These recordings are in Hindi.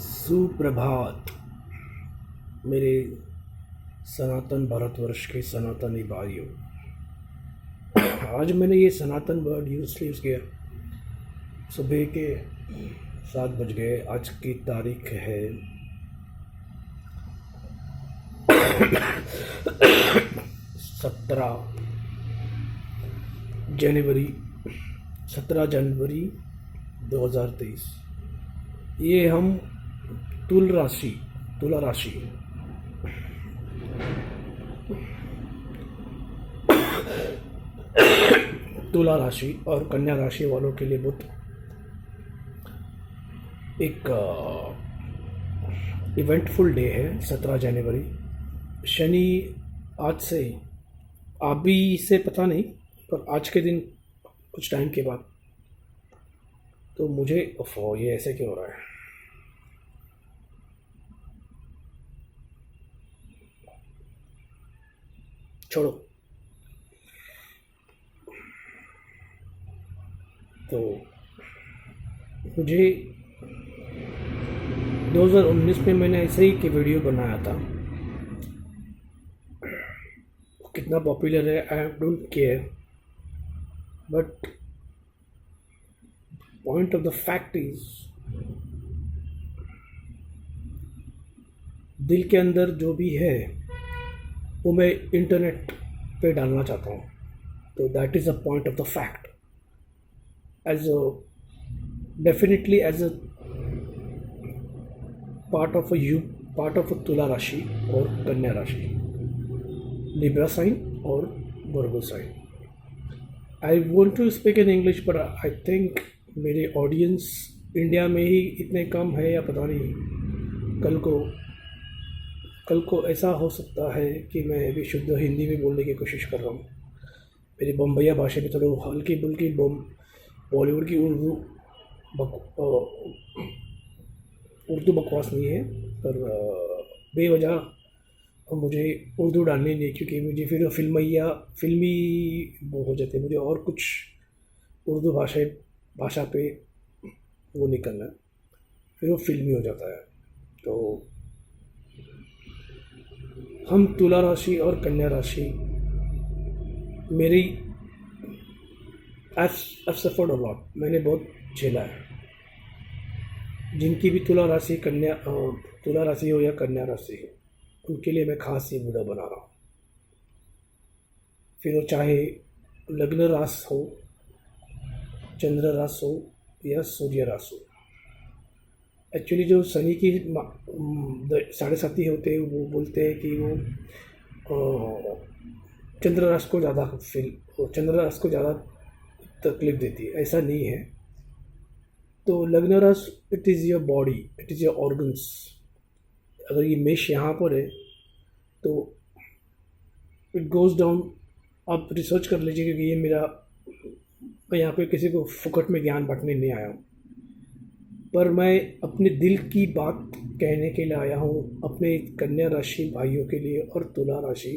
सुप्रभात मेरे सनातन भारतवर्ष के सनातनी भाइयों। आज मैंने ये सनातन वर्ड यूज़ किया। सुबह के 7 बज गए। आज की तारीख है 17 जनवरी 2023। ये हम तुला राशि और कन्या राशि वालों के लिए बहुत एक इवेंटफुल डे है। 17 जनवरी शनि आज से, आप भी से पता नहीं, पर आज के दिन कुछ टाइम के बाद तो मुझे ये ऐसे क्यों हो रहा है। छोड़ो। तो मुझे 2019 में मैंने ऐसे ही की वीडियो बनाया था। कितना पॉपुलर है I don't care, but point of the fact is दिल के अंदर जो भी है वो मैं इंटरनेट पे डालना चाहता हूँ। तो that is a point of the fact. As a definitely as a part of a तुला राशि और कन्या राशि, लिब्रा साइन और Virgo sign. I want to speak in English, पर आई थिंक मेरे ऑडियंस इंडिया में ही इतने कम है या पता नहीं। कल को ऐसा हो सकता है कि मैं अभी शुद्ध हिंदी में बोलने की कोशिश कर रहा हूँ। मेरी बम्बैया भाषा में थोड़ी हल्की बुल्की बॉलीवुड की उर्दू बकवास नहीं है, पर बेवजह मुझे उर्दू डालनी नहीं, क्योंकि मुझे फिर फिल्मी वो हो जाते हैं। मुझे और कुछ उर्दू भाषा पे वो नहीं करना है, फिर वो फिल्मी हो जाता है। तो हम तुला राशि और कन्या राशि, मेरी I've suffered a lot, मैंने बहुत झेला है। जिनकी भी तुला राशि हो या कन्या राशि हो, उनके लिए मैं खास ये वीडियो बना रहा हूँ। फिर वो चाहे लग्न राशि हो, चंद्र राशि हो या सूर्य राशि हो। एक्चुअली जो शनि की 7.5 होते हैं, वो बोलते हैं कि वो चंद्र राशि को ज़्यादा तकलीफ देती है। ऐसा नहीं है। तो लग्न राशि, it is your body, it is your organs. अगर ये मेष यहाँ पर है तो इट गोज़ डाउन। आप रिसर्च कर लीजिए, क्योंकि मैं यहाँ पे किसी को फुकट में ज्ञान बांटने नहीं आया हूँ, पर मैं अपने दिल की बात कहने के लिए आया हूँ, अपने कन्या राशि भाइयों के लिए और तुला राशि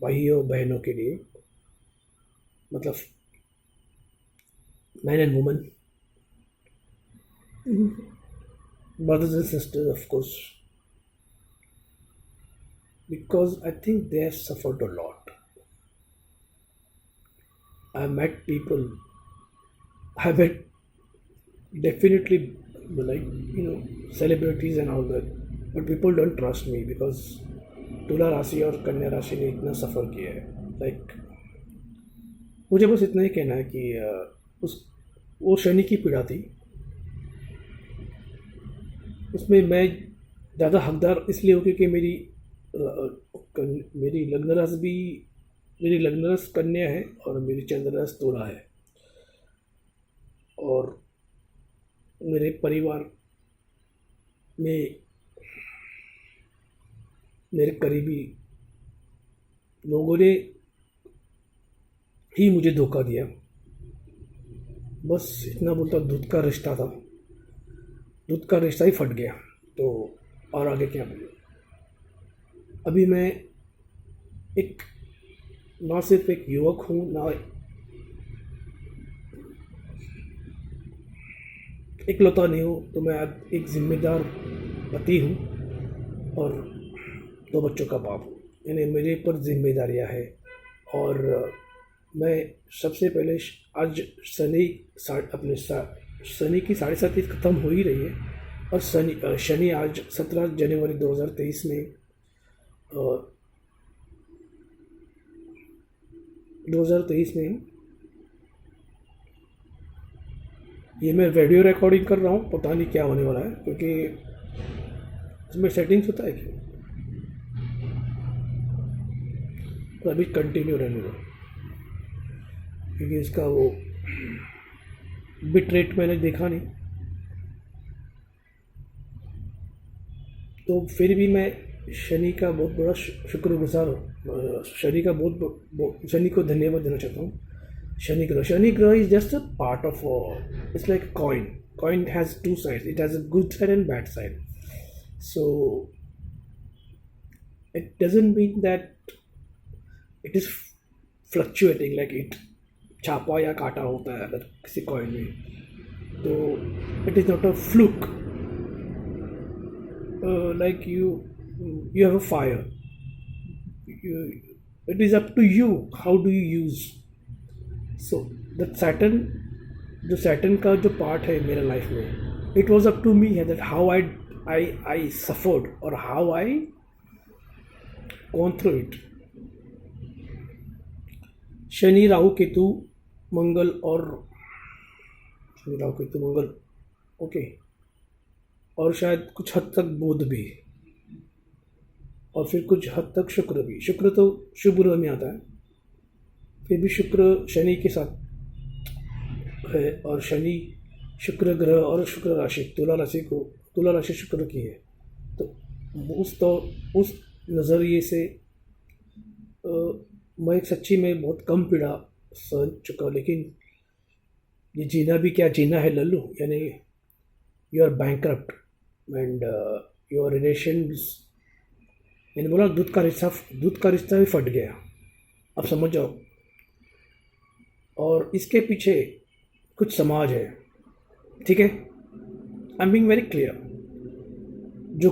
भाइयों बहनों के लिए, मतलब man and woman, brothers and sisters, of course, because I think they have suffered a lot. I met people, I met definitely, like, celebrities and all that, but people don't trust me because तुला राशि और कन्या राशि ने इतना सफ़र किया है। लाइक मुझे बस इतना ही कहना है कि वो शनि की पीड़ा थी, उसमें मैं ज़्यादा हकदार इसलिए हूँ क्योंकि मेरी लग्न राशि कन्या है और मेरी चंद्र राशि तुला है। और मेरे परिवार में मेरे करीबी लोगों ने ही मुझे धोखा दिया। बस इतना बोलता, दूध का रिश्ता ही फट गया। तो और आगे क्या बोलूं। अभी मैं ना सिर्फ एक युवक हूँ, ना इकलौता नहीं हूँ, तो मैं अब एक जिम्मेदार पति हूँ और 2 बच्चों का बाप हूँ। यानी मेरे ऊपर जिम्मेदारियाँ हैं। और मैं सबसे पहले आज शनि की 7.5 ख़त्म हो ही रही है। और शनि आज 17 जनवरी 2023 में 2023 में ये मैं वीडियो रिकॉर्डिंग कर रहा हूँ, पता नहीं क्या होने वाला है, क्योंकि इसमें सेटिंग्स होता है क्या। तो अभी कंटिन्यू रहने दो, क्योंकि इसका वो बिट रेट मैंने देखा नहीं। तो फिर भी मैं शनि का बहुत बड़ा शुक्रगुजार हूँ। शनि को धन्यवाद देना चाहता हूँ। शनि ग्रह is just a part of, it's like coin has 2 sides, it has a good side and bad side. So it doesn't mean that it is fluctuating, like it छापा या काटा होता है अगर किसी कॉइन में, तो it is not a fluke. Like you have a fire, it is up to you how do you use. So that Saturn, जो Saturn का जो पार्ट है मेरा लाइफ में, it was up to me that how I suffered or how I gone through it. Shani Rahu Ketu Mangal okay, और शायद कुछ हद तक बुध भी, और फिर कुछ हद तक शुक्र भी। शुक्र तो शुभ ग्रह में आता है, फिर भी शुक्र शनि के साथ है। और शनि शुक्र ग्रह और शुक्र राशि तुला राशि शुक्र की है। तो उस नज़रिए से मैं सच्ची में बहुत कम पीड़ा सहन चुका, लेकिन ये जीना भी क्या जीना है लल्लू। यानी you are bankrupt and your relations, मैंने बोला दूध का रिश्ता भी फट गया, अब समझ जाओ। और इसके पीछे कुछ समाज है, ठीक है, I am being very clear, जो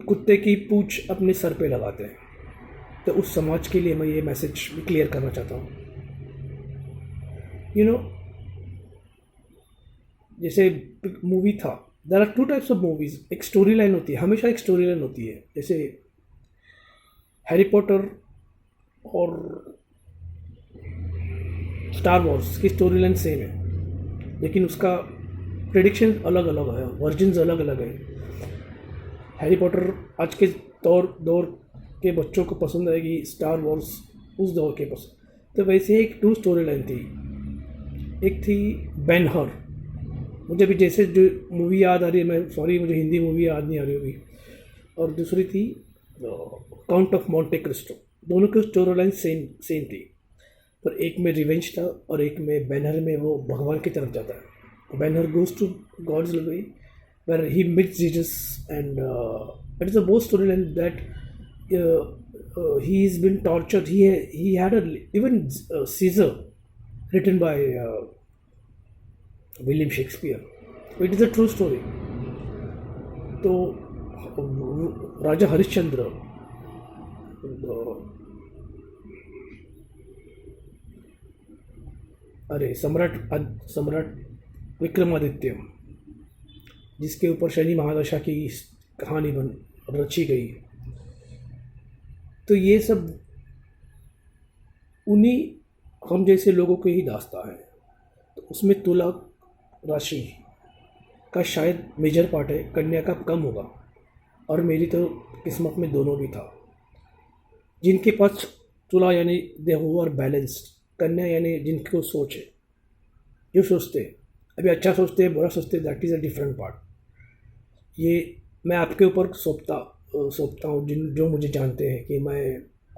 कुत्ते की पूंछ अपने सर पे लगाते हैं। तो उस समाज के लिए मैं ये मैसेज भी क्लियर करना चाहता हूँ। यू नो, जैसे मूवी था, there are 2 types of movies. एक स्टोरी लाइन होती है, हमेशा एक स्टोरी लाइन होती है। जैसे हैरी पॉटर और स्टार वॉर्स की स्टोरी लाइन सेम है, लेकिन उसका प्रेडिक्शन अलग अलग है, वर्जन्स अलग अलग है। हैरी पॉटर आज के दौर के बच्चों को पसंद आएगी, स्टार वॉर्स उस दौर के पसंद। तो वैसे एक 2 स्टोरी लाइन थी। एक थी बेन हर, मुझे अभी जैसे जो मूवी याद आ रही है, मैं सॉरी मुझे हिंदी मूवी याद नहीं आ रही होगी। और दूसरी थी काउंट ऑफ मॉन्टे क्रिस्टो। दोनों की स्टोरी लाइन सेम थी, पर एक में रिवेंज था और एक में बैनर में वो भगवान की तरफ जाता है। Banner goes to God's way where he meets Jesus and it is a both story line that he has been tortured. He had even Caesar written by William Shakespeare. It is a true story. तो राजा हरिश्चंद्र, अरे सम्राट विक्रमादित्य, जिसके ऊपर शनि महादशा की कहानी रची गई, तो ये सब उन्हीं हम जैसे लोगों के ही दास्तां है। तो उसमें तुला राशि का शायद मेजर पार्ट है, कन्या का कम होगा, और मेरी तो किस्मत में दोनों भी था। जिनके पास तुला यानी दे हु आर बैलेंस्ड, कन्या यानी जिनको सोच है, जो सोचते हैं, अभी अच्छा सोचते हैं बुरा सोचते हैं, that is a different part. ये मैं आपके ऊपर सोचता हूँ, जो मुझे जानते हैं कि मैं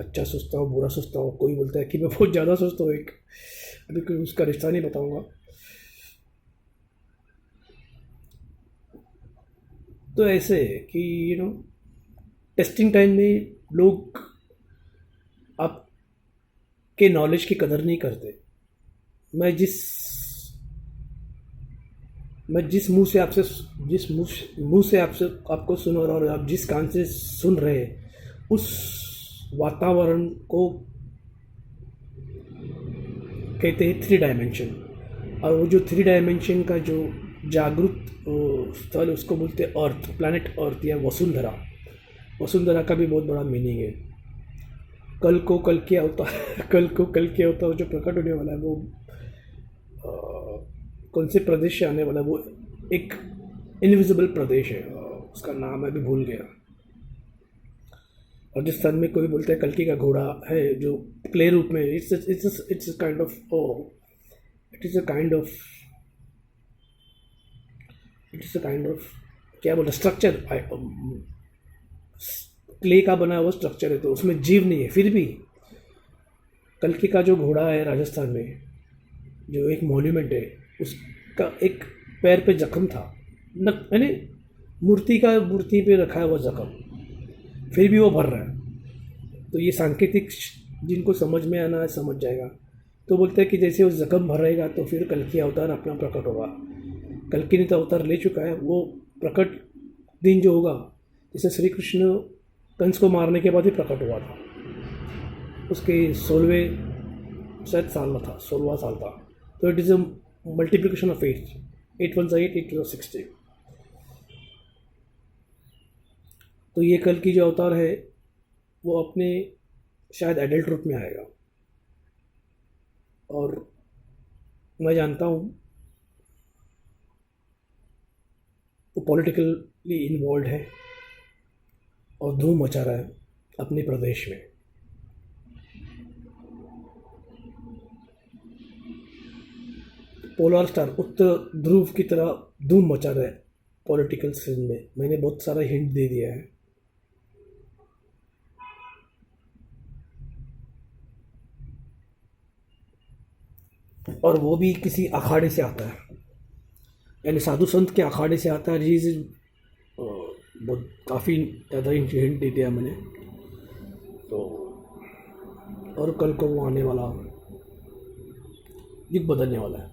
अच्छा सोचता हूँ बुरा सोचता हूँ। कोई बोलता है कि मैं बहुत ज़्यादा सोचता हूँ, अभी कोई उसका रिश्ता नहीं बताऊँगा। तो ऐसे कि टेस्टिंग टाइम में लोग आपके नॉलेज की कदर नहीं करते। मैं जिस मैं जिस मुंह से आपसे आपको सुन रहा हूँ और आप जिस कान से सुन रहे हैं, उस वातावरण को कहते हैं थ्री डायमेंशन। और वो जो थ्री डायमेंशन का जो जागरूक स्थल, उसको बोलते हैं अर्थ, प्लैनेट अर्थ या वसुंधरा। वसुंधरा का भी बहुत बड़ा मीनिंग है। कल को कल के अवतार जो प्रकट होने वाला है, वो कौन से प्रदेश से आने वाला है, वो एक इनविजिबल प्रदेश है, उसका नाम मैं भी भूल गया। राजस्थान में कोई बोलता है कल्कि का घोड़ा है, जो प्ले रूप में इट्स काइंड ऑफ क्या बोलते स्ट्रक्चर, क्ले का बना हुआ स्ट्रक्चर है, तो उसमें जीव नहीं है। फिर भी कल्कि का जो घोड़ा है राजस्थान में, जो एक मॉन्यूमेंट है, उसका एक पैर पे जख्म था, यानी मूर्ति पे रखा है वो जख्म, फिर भी वो भर रहा है। तो ये सांकेतिक जिनको समझ में आना है समझ जाएगा। तो बोलते हैं कि जैसे वो जख्म भर रहेगा तो फिर कल्कि अवतार अपना प्रकट होगा। कल्कि ने तो अवतार ले चुका है, वो प्रकट दिन जो होगा, जैसे श्री कृष्ण कंस को मारने के बाद ही प्रकट हुआ था, उसके 16वें शायद साल में था, 16वां साल था। तो it is a multiplication of 8, 8 1 8, 8 2 60। तो ये कल की जो अवतार है वो अपने शायद एडल्ट रूप में आएगा। और मैं जानता हूँ वो पॉलिटिकली इन्वॉल्व है और धूम मचा रहा है अपने प्रदेश में। पोलर स्टार, उत्तर ध्रुव की तरह धूम मचा रहा है पॉलिटिकल सीन में। मैंने बहुत सारा हिंट दे दिया है। और वो भी किसी अखाड़े से आता है, यानी साधु संत के अखाड़े से आता है। जी बहुत काफ़ी ज़्यादा हिंट दे दिया मैंने। तो और कल को वो आने वाला युग बदलने वाला है।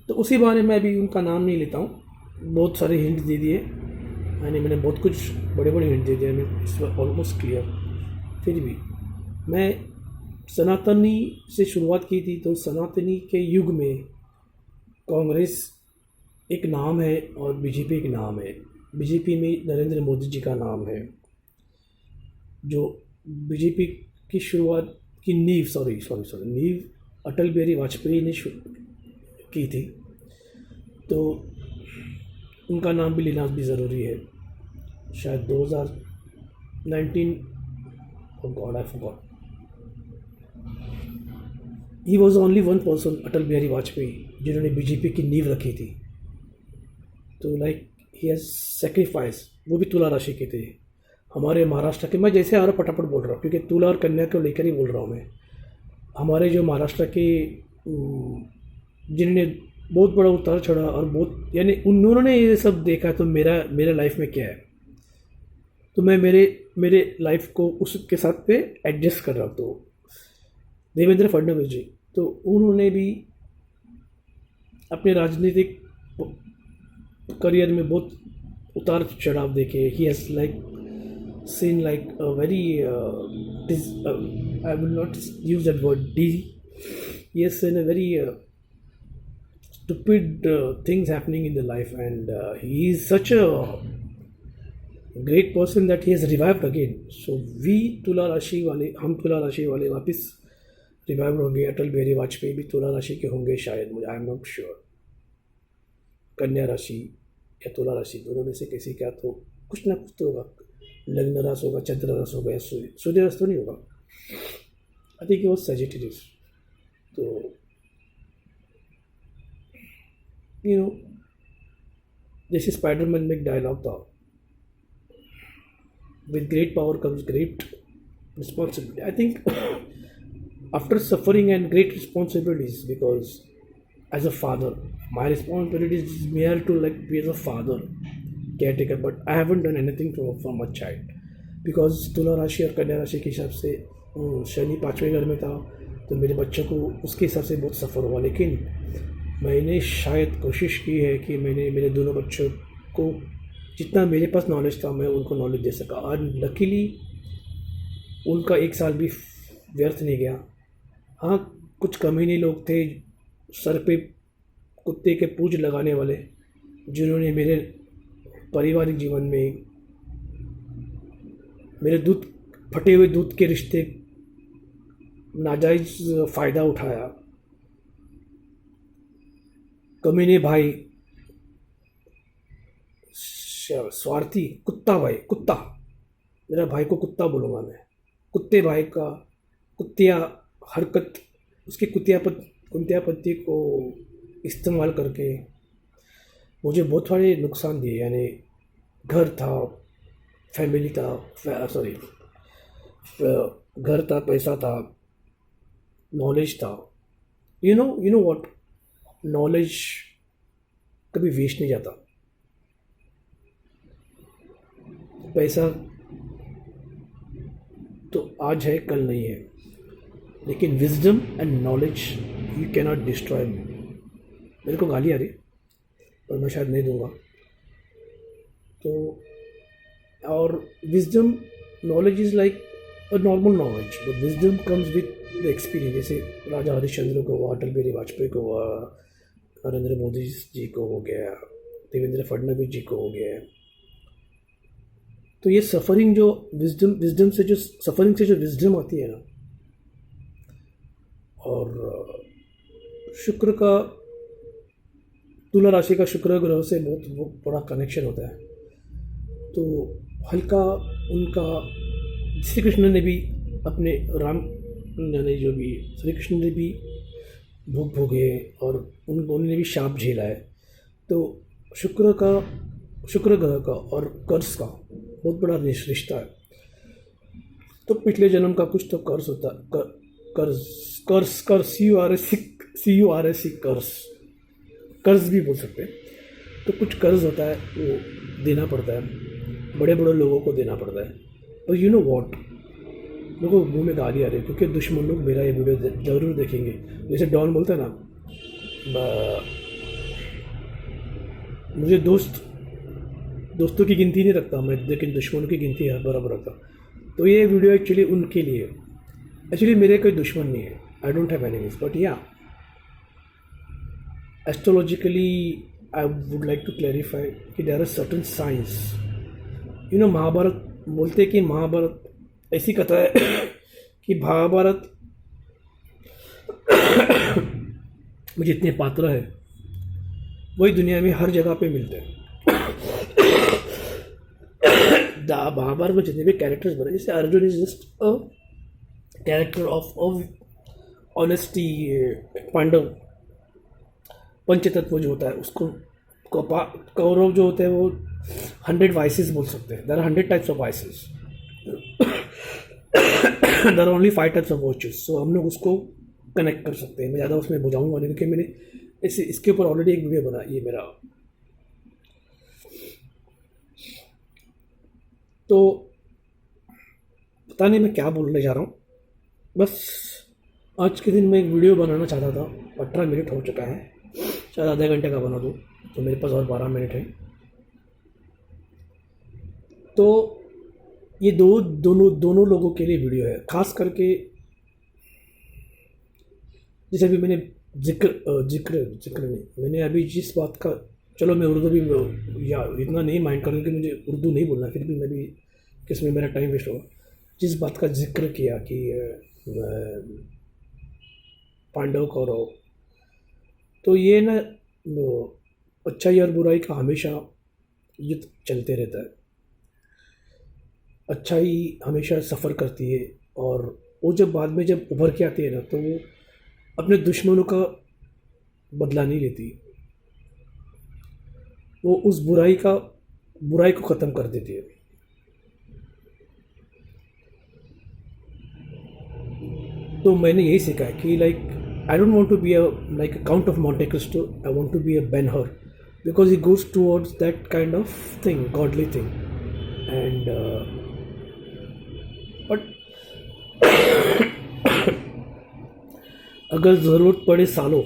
तो उसी बारे में अभी उनका नाम नहीं लेता हूँ, बहुत सारे हिंट दे दिए मैंने बहुत कुछ बड़े बड़े हिंट दे दिए, मैं इस बार ऑलमोस्ट क्लियर। फिर भी मैं सनातनी से शुरुआत की थी, तो सनातनी के युग में कांग्रेस एक नाम है और बीजेपी एक नाम है। बीजेपी में नरेंद्र मोदी जी का नाम है, जो बीजेपी की शुरुआत की नींव अटल बिहारी वाजपेयी ने की थी। तो उनका नाम भी लेना भी ज़रूरी है। शायद 2019, God I forgot, he was only one person, Atal Bihari Vajpayee, जिन्होंने बीजेपी की नींव रखी थी। तो लाइक ही हैज़ सेक्रीफाइस। वो भी तुला राशि के थे, हमारे महाराष्ट्र के। मैं जैसे आ रहा फटाफट बोल रहा हूँ, क्योंकि तुला और कन्या को लेकर ही बोल रहा हूँ मैं। हमारे जो महाराष्ट्र के जिन्होंने बहुत बड़ा उतार चढ़ा और बहुत, यानी उन्होंने ये सब देखा, तो मेरा लाइफ में क्या है, तो मैं मेरे लाइफ को उसके साथ पे एडजस्ट कर रहा हूँ। तो देवेंद्र फडणवीस जी, तो उन्होंने भी अपने राजनीतिक करियर में बहुत उतार चढ़ाव देखे। He has like seen like a very I will not use that word, he has seen a very stupid things happening in the life, and he is such a great person that he has revived again. So we तुला राशि वाले वापस रिवाइव होंगे। अटल बिहारी वाजपेयी भी तुला राशि के होंगे शायद, मुझे आई एम नॉट श्योर। कन्या राशि या तुला राशि, दोनों में से किसी का तो कुछ ना कुछ तो होगा। लग्न राशि होगा, चंद्र राशि होगा, या सूर्य राशि तो नहीं होगा। आई थिंक वो सजिटेरियस। तो यू नो, जैसे स्पाइडरमैन में एक डायलॉग था, with great power comes great responsibility. I think after suffering and great responsibilities, because as a father, my responsibility is mere to like be as a father, caretaker, but I haven't done anything for my child, because तुला राशि और कन्या राशि के हिसाब से शनि 5वें घर में था, तो मेरे बच्चों को उसके हिसाब से बहुत सफ़र हुआ। लेकिन मैंने शायद कोशिश की है कि मैंने मेरे दोनों बच्चों को जितना मेरे पास नॉलेज था मैं उनको नॉलेज दे सका, और लकीली उनका एक साल भी व्यर्थ नहीं गया। हाँ, कुछ कमीने लोग थे सर पे कुत्ते के पूंछ लगाने वाले, जिन्होंने मेरे पारिवारिक जीवन में मेरे दूध फटे हुए दूध के रिश्ते नाजायज़ फ़ायदा उठाया। कमीने भाई, स्वार्थी कुत्ता भाई, कुत्ता, मेरा भाई को कुत्ता बोलूँगा मैं। कुत्ते भाई का कुत्तिया हरकत, उसकी कुत्तियापत्ति को इस्तेमाल करके मुझे बहुत सारे नुकसान दिए। यानी घर था, फैमिली था, सॉरी, घर था, पैसा था, नॉलेज था। यू नो व्हाट, नॉलेज कभी वेस्ट नहीं जाता। पैसा तो आज है कल नहीं है, लेकिन wisdom and knowledge you can not destroy. मेरे को गाली आ रही पर मैं शायद नहीं दूंगा। तो और wisdom knowledge is like a normal knowledge, but wisdom comes with the experience. जैसे राजा हरिश्चंद्र को हुआ, अटल बिहारी वाजपेयी को हुआ, नरेंद्र मोदी जी को हो गया, देवेंद्र फडणवीस जी को हो गया। तो ये सफ़रिंग जो विजडम से जो सफ़रिंग से जो विजडम आती है ना, और शुक्र का, तुला राशि का शुक्र ग्रह से बहुत बड़ा कनेक्शन होता है। तो हल्का उनका, श्री कृष्ण ने भी अपने राम, यानी जो भी श्री कृष्ण ने भी भोग भोगे और उन्होंने भी शाप झेला है। तो शुक्र ग्रह का और कर्ज का बहुत बड़ा रिश्ता है। तो पिछले जन्म का कुछ तो कर्ज होता, कर्ज CURS, कर्ज भी बोल सकते हैं। तो कुछ कर्ज होता है, वो देना पड़ता है, बड़े बड़े लोगों को देना पड़ता है। और यू नो व्हाट, मेरे को मुँह में गाली आ रही है क्योंकि दुश्मन लोग मेरा ये वीडियो ज़रूर देखेंगे। जैसे डॉन बोलता है ना, मुझे दोस्तों की गिनती नहीं रखता मैं, लेकिन दुश्मनों की गिनती हर बराबर रखता। तो ये वीडियो एक्चुअली उनके लिए, एक्चुअली मेरे कोई दुश्मन नहीं है, I don't have enemies, but या astrologically I would like to clarify कि there are certain science. Mahabharat बोलते कि महाभारत, ऐसी कथा है कि महाभारत में जितने पात्र है वही दुनिया में हर जगह पे मिलते हैं। महाभारत में जितने भी कैरेक्टर्स बने, जैसे Arjun is just a character of honesty. Pandav पंचतत्व जो होता है उसको, कौरव जो होते हैं वो 100 वाइसेस बोल सकते हैं। There are 100 types of vices, there are only 5 types of virtuous. So हम लोग उसको कनेक्ट कर सकते हैं। मैं ज़्यादा उसमें बुझाऊंगा नहीं क्योंकि मैंने इसके ऊपर ऑलरेडी एक वीडियो बना, ये मेरा। तो पता नहीं मैं क्या बोलने जा रहा हूँ, बस आज के दिन मैं एक वीडियो बनाना चाहता था। 18 मिनट हो चुका है, शायद आधे घंटे का बना दूँ, तो मेरे पास और 12 मिनट है। तो ये दोनों लोगों के लिए वीडियो है, खास करके जैसे अभी मैंने जिक्र नहीं, मैंने अभी जिस बात का, चलो मैं उर्दू भी या इतना नहीं माइंड करूँ कि मुझे उर्दू नहीं बोलना, फिर भी मैं भी किसमें मेरा टाइम वेस्ट होगा। जिस बात का जिक्र किया कि पांडव कौरव, तो ये ना अच्छाई और बुराई का हमेशा युद्ध चलते रहता है। अच्छाई हमेशा सफ़र करती है और वो जब बाद में जब उभर के आती है ना, तो वो अपने दुश्मनों का बदला नहीं लेती, वो उस बुराई को ख़त्म कर देती है। तो मैंने यही सीखा है कि like I don't want to be like a Count of Monte Cristo, I want to be a Ben-Hur, because he goes towards that kind of thing, godly thing. And but अगर ज़रूरत पड़े सालों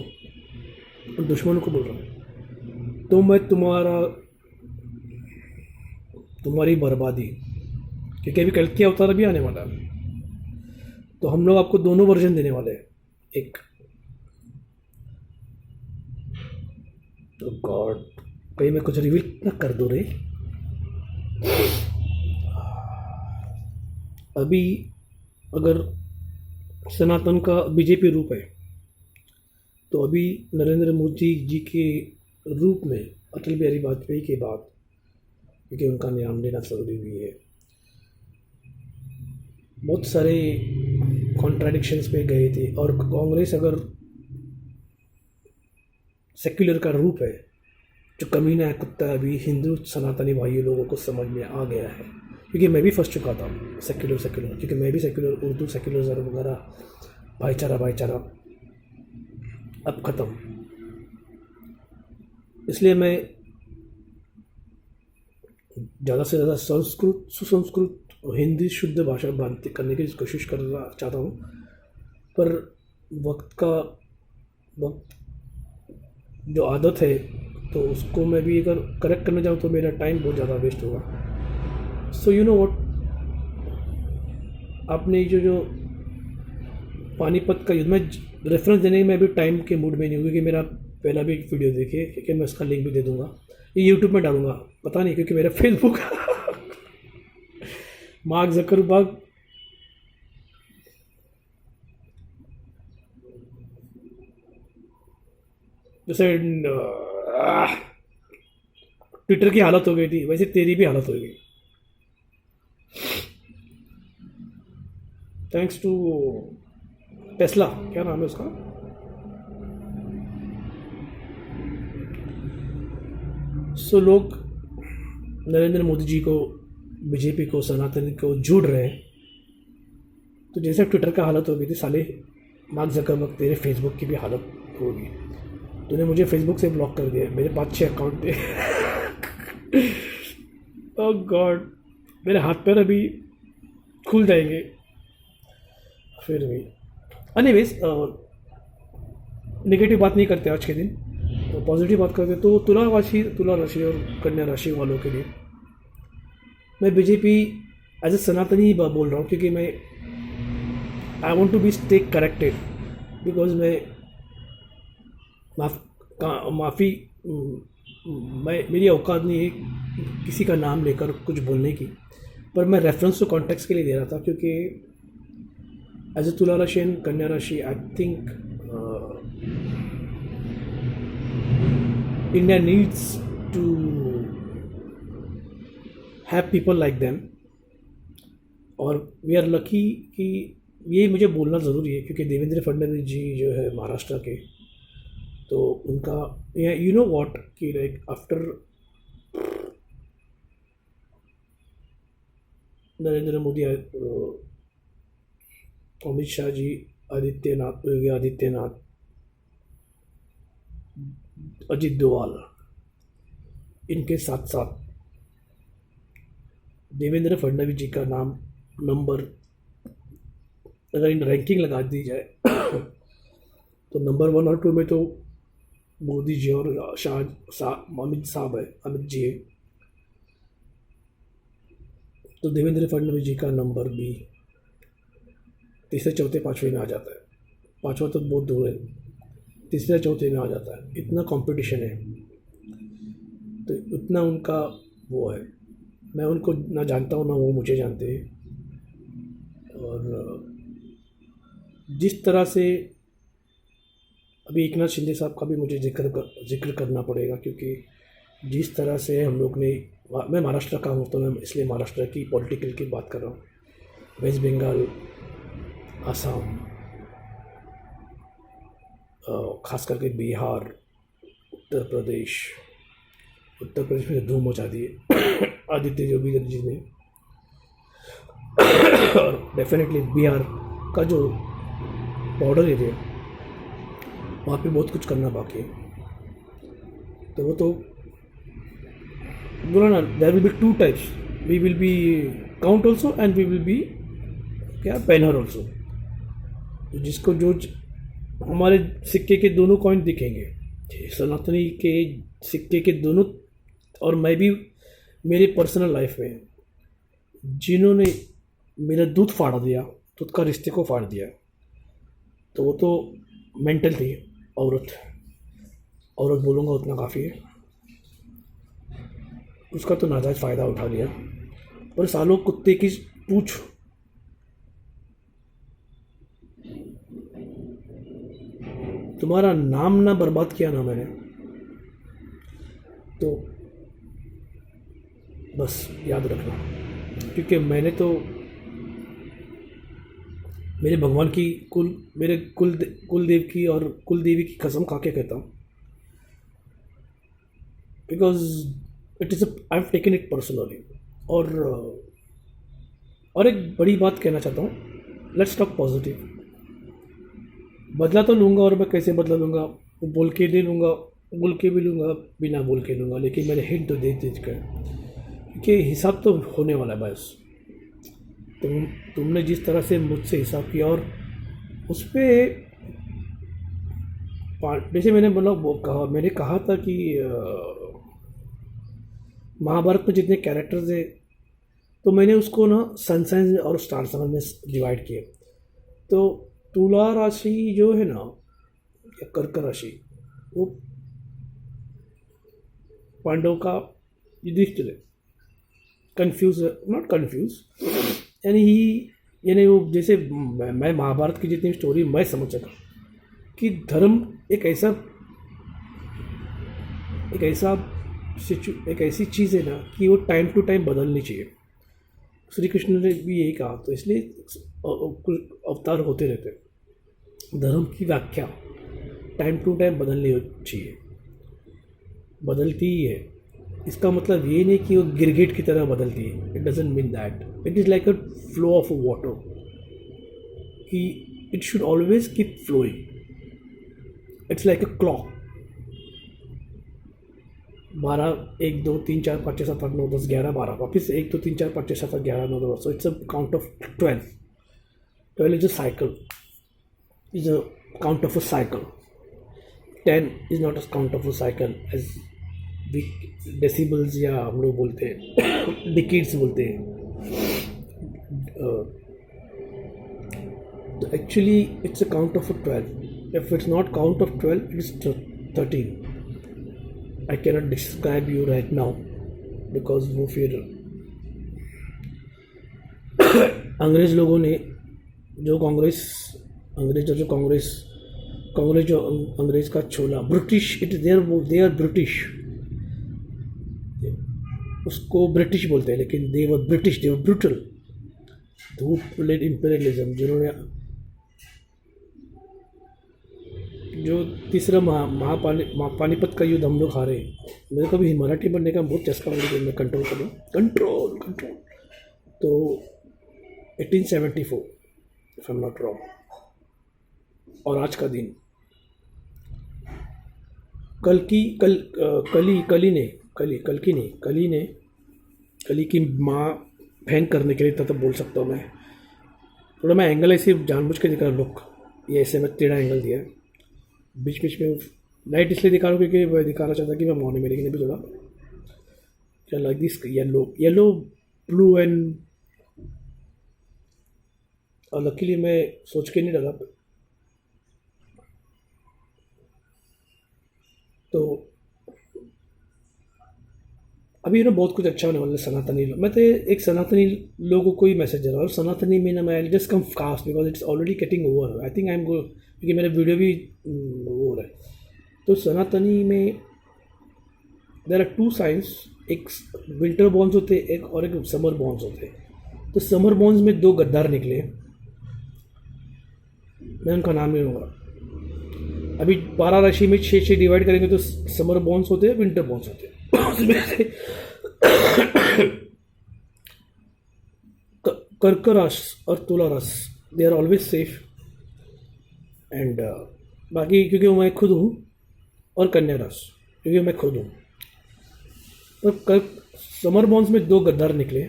दुश्मनों को बोल रहा हूँ, तो मैं तुम्हारी बर्बादी, क्योंकि अभी कल क्या अवतार भी आने वाला है, तो हम लोग आपको दोनों वर्जन देने वाले हैं। एक तो गॉड, कहीं मैं कुछ रिवील ना कर दूँ रे। अभी अगर सनातन का बीजेपी रूप है, तो अभी नरेंद्र मोदी जी के रूप में अटल बिहारी वाजपेयी के बाद, क्योंकि उनका नाम लेना जरूरी भी है, बहुत सारे कॉन्ट्राडिक्शंस पे गए थे। और कांग्रेस अगर सेक्युलर का रूप है, जो कमीना है कुत्ता, अभी हिंदू सनातनी भाइयों लोगों को समझ में आ गया है, क्योंकि मैं भी फंस चुका था सेक्युलर, क्योंकि मैं भी सेक्युलर, उर्दू सेक्युलर वगैरह, भाईचारा अब ख़त्म। इसलिए मैं ज़्यादा से ज़्यादा सुसंस्कृत और हिंदी शुद्ध भाषा बात करने की कोशिश करना चाहता हूँ, पर वक्त जो आदत है, तो उसको मैं भी अगर करेक्ट करने जाऊँ तो मेरा टाइम बहुत ज़्यादा वेस्ट होगा। सो यू नो व्हाट, आपने जो पानीपत का युद्ध, मैं रेफरेंस देने में भी टाइम के मूड में नहीं हूँ, क्योंकि मेरा पहला भी एक वीडियो देखिए, क्योंकि मैं उसका लिंक भी दे दूँगा, ये यूट्यूब में डालूँगा, पता नहीं, क्योंकि मेरा फेसबुक मार्क जकरबर्ग जैसे ट्विटर की हालत हो गई थी, वैसे तेरी भी हालत हो गई, थैंक्स टू टेस्ला, क्या नाम है उसका, सो लोग नरेंद्र मोदी जी को, बीजेपी को, सनातन को जुड़ रहे हैं। तो जैसे ट्विटर का हालत हो गई थी, साले मार्क जकरबर्ग तेरे फेसबुक की भी हालत होगी। तूने मुझे फेसबुक से ब्लॉक कर दिया, मेरे 5-6 अकाउंट थे। ओह गॉड, मेरे हाथ पैर अभी खुल जाएंगे फिर भी। एनीवेज, नेगेटिव बात नहीं करते आज के दिन, तो पॉजिटिव बात करते। तो तुला राशि और कन्या राशि वालों के लिए मैं बीजेपी एज ए सनातनी बोल रहा हूँ, क्योंकि मैं I want to be stay corrected, because मैं माफ़ी मेरी औकात नहीं है किसी का नाम लेकर कुछ बोलने की, पर मैं रेफरेंस टू कॉन्टेक्स्ट के लिए दे रहा था, क्योंकि एज ए तुला राशि एंड कन्या राशि, I think India needs to have people like them, और वी आर लकी कि ये मुझे बोलना ज़रूरी है, क्योंकि देवेंद्र फडणवीस जी जो है महाराष्ट्र के, तो उनका यू नो व्हाट कि लाइक आफ्टर नरेंद्र मोदी, अमित शाह जी, योगी आदित्यनाथ, अजित डोवाल, इनके साथ साथ देवेंद्र फडणवीस जी का नाम नंबर, अगर इन रैंकिंग लगा दी जाए तो नंबर 1 और 2 में तो मोदी जी और अमित जी है, तो देवेंद्र फडणवीस जी का नंबर भी तीसरे चौथे पाँचवें में आ जाता है। पाँचवा तो बहुत दूर है, तीसरे चौथे में आ जाता है, इतना कंपटीशन है, तो इतना उनका वो है। मैं उनको ना जानता हूँ, ना वो मुझे जानते हैं, और जिस तरह से अभी एकनाथ शिंदे साहब का भी मुझे जिक्र करना पड़ेगा, क्योंकि जिस तरह से हम लोग ने, मैं महाराष्ट्र का हूँ तो मैं इसलिए महाराष्ट्र की पॉलिटिकल की बात कर रहा हूँ, वेस्ट बंगाल, असम, खास करके बिहार, उत्तर प्रदेश में धूम मचा दी है आदित्य योगी जी ने, और डेफिनेटली बिहार का जो बॉर्डर एरिया, वहाँ पे बहुत कुछ करना बाकी है। तो वो तो बोला ना, there will be 2 types, we will be count also and we will be क्या बैनर ऑल्सो, तो जिसको जो हमारे सिक्के के दोनों कॉइन दिखेंगे, सनातनी के सिक्के के दोनों, और मैं भी मेरे पर्सनल लाइफ में जिन्होंने मेरा दूध फाड़ दिया, दूध का रिश्ते को फाड़ दिया, तो वो तो मेंटल थी। औरत, औरत बोलूँगा उतना काफ़ी है। उसका तो नाजायज़ फ़ायदा उठा लिया। और सालों कुत्ते की पूछ, तुम्हारा नाम ना बर्बाद किया ना मैंने, तो बस याद रखना। क्योंकि मैंने तो मेरे भगवान की मेरे कुल देव की और कुल देवी की कसम खा के कहता हूँ, because it is I have taken it personally. और एक बड़ी बात कहना चाहता हूँ, लेट्स टॉक पॉजिटिव। बदला तो लूँगा, और मैं कैसे बदला लूँगा? वो बोल के नहीं लूँगा, बोल के भी लूँगा, बिना बोल के लूँगा, लेकिन मैंने हिंट तो दे कर, क्योंकि हिसाब तो होने वाला है बस। तुमने जिस तरह से मुझसे हिसाब किया, और उस पर जैसे मैंने बोला, वो कहा, मैंने कहा था कि महाभारत में जितने कैरेक्टर्स हैं, तो मैंने उसको ना सनसाइन और स्टार समझ में डिवाइड किए। तो तुला राशि जो है ना, या कर्क राशि, वो पांडव का युधिष्ठिर है। कंफ्यूज, नॉट कंफ्यूज, यानी यानी वो जैसे मैं महाभारत की जितनी स्टोरी मैं समझ सका कि धर्म एक ऐसी चीज़ है ना कि वो टाइम टू टाइम बदलनी चाहिए। श्री कृष्ण ने भी यही कहा, तो इसलिए कुछ अवतार होते रहते हैं। धर्म की व्याख्या टाइम टू टाइम बदलनी चाहिए, बदलती ही है। इसका मतलब ये नहीं कि वो गिरगिट की तरह बदलती है। It doesn't mean that. It is like a flow of water, कि it should always keep flowing. It's like a clock. 12, 1, 2, 3, 4, 5, 6, 7, 8, 9, 10, 11, 12, वापस 1, 2, 3, 4, 5, 6, 7, 8, 11, 9, 10। So it's a count of 12. 12 is a cycle, is a count of a cycle. 10 is not a count of a cycle as decibels, या हम लोग बोलते हैं डिकेड्स बोलते हैं। तो actually it's a count of 12। If it's not count of 12, it is 13। I cannot describe you right now, because वो फिर अंग्रेज लोगों ने जो अंग्रेज का छोला, British, it they are British, उसको ब्रिटिश बोलते हैं, लेकिन दे वर ब्रूटल। धूप लेड इंपीरियलिज्म, जिन्होंने जो तीसरा पानीपत का युद्ध हम लोग हारे। मेरे को भी मराठी बनने का बहुत चस्का लगा कि मैं कंट्रोल करूँ, कंट्रोल। तो 1874, if I am not wrong. और आज का दिन, कली की माँ बहन करने के लिए तब बोल सकता हूँ मैं। थोड़ा मैं एंगल ऐसे जानबूझ के दिखा रहा, लुक ये ऐसे मैं टेढ़ा एंगल दिया है, बीच में लाइट इसलिए दिखा रहा हूँ क्योंकि मैं दिखाना चाहता कि मैं मॉर्निंग में, लेकिन अभी थोड़ा क्या like this yellow blue and, और लकीली मैं सोच के नहीं डाला। तो अभी ना बहुत कुछ अच्छा होने वाला है सनातनी। मैं तो एक सनातनी लोगों को ही मैसेज दे रहा हूँ। सनातनी में ना, मैं just come fast because it's already getting over. I think I am गो, क्योंकि मेरा वीडियो भी वो हो रहा है। तो सनातनी में देर आर 2 साइंस, एक विंटर बॉन्स होते हैं, एक समर बॉन्स होते हैं। तो समर बॉन्स में 2 गद्दार निकले, मैं उनका नाम नहीं लूँगा। अभी 12 राशि में 6 डिवाइड करेंगे तो समर बॉन्स होते हैं, विंटर बॉन्स होते हैं। उसमें से कर्क राशि और तुला राशि, they are always safe. And बाकी क्योंकि मैं खुद हूँ, और कन्या राशि क्योंकि मैं खुद हूँ। तो समर बॉन्स में 2 गद्दार निकले।